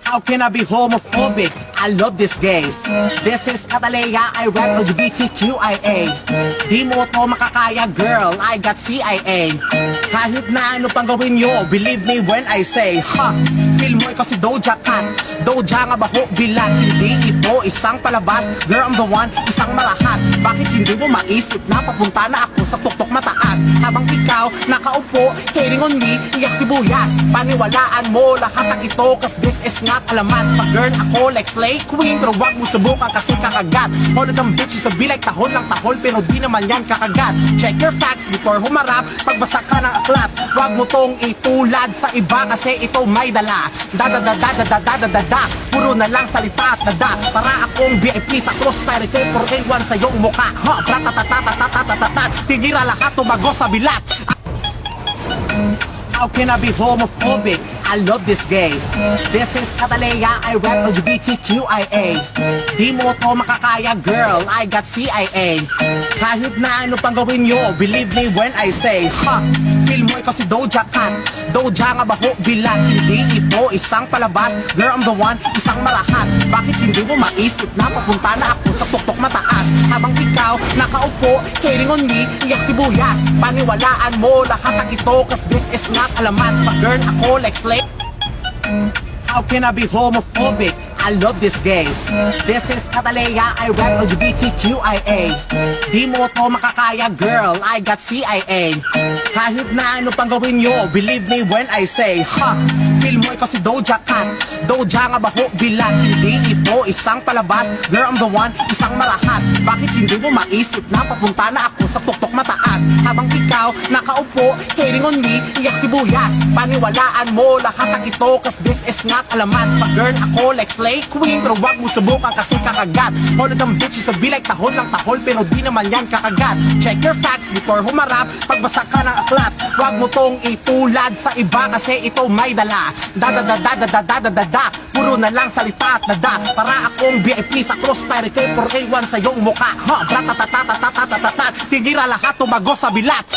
How can I be homophobic? I love these gays. This is Catalea, I rap LGBTQIA. Di mo to makakaya girl, I got CIA. Kahit na ano pang gawin nyo, believe me when I say feel mo ikaw si Doja Cat. Doja nga baho bilat, hindi ito isang palabas. Girl, I'm the one, isang malahas. Bakit hindi mo maisip na papunta na ako sa tuktok mataas? Habang ikaw nakaupo, hating on me, iyak sibuyas. Paniwalaan mo lahat ng ito, cause this is not alamat. Pag-girl ako like slay queen, pero wag mo subukan kasi kakagat. All of them bitches sabi like tahol ng tahol, pero di naman yan kakagat. Check your facts before humarap, pagbasa ka ng aklat. Wag mo tong itulad sa iba kasi ito may dala. Da, puro na lang salita at dada. Para akong VIP sa prosperity, for anyone sa iyong mukha. Tigira lahat, tumago sa bilat. How can I be homophobic? I love these gays. This is Catalea, I rap LGBTQIA. Di mo to makakaya girl, I got CIA. Kahit na ano pang gawin nyo, believe me when I say feel mo ikaw si Doja Cat. Doja nga baho bilat, hindi ito isang palabas. Girl, I'm the one, isang malahas. Bakit hindi mo maisip na papunta na ako sa tuktok mataas? Habang ikaw nakaupo, hating on me, iyak sibuyas. Paniwalaan mo lahat ng ito, cause this is not alamat. Pag-girl ako like slay. How can I be homophobic? I love these gays. This is Catalea, I rap LGBTQIA. Di mo to makakaya girl, I got CIA. Kahit na ano pang gawin nyo, believe me when I say feel mo ikaw si Doja Cat. Doja nga baho bilat, hindi ito isang palabas. Girl, I'm the one, isang malahas. Bakit hindi mo maisip na papunta na ako sa tuktok mataas? Habang ikaw nakaupo, hating on me, iyak sibuyas. Paniwalaan mo lahat ng ito, cause this is not alamat. Pag-girl ako like slay queen, pero wag mo subukan kasi kakagat. All of them bitches sabi like tahol ng tahol, pero di naman yan kakagat. Check your facts before humarap, pagbasa ka ng aklat. Wag mo tong itulad sa iba kasi ito may dala. Da, puro na lang salita at dada. Para akong VIP sa prosperity, for anyone sa iyong mukha. Tigira lahat, tumago sa bilat.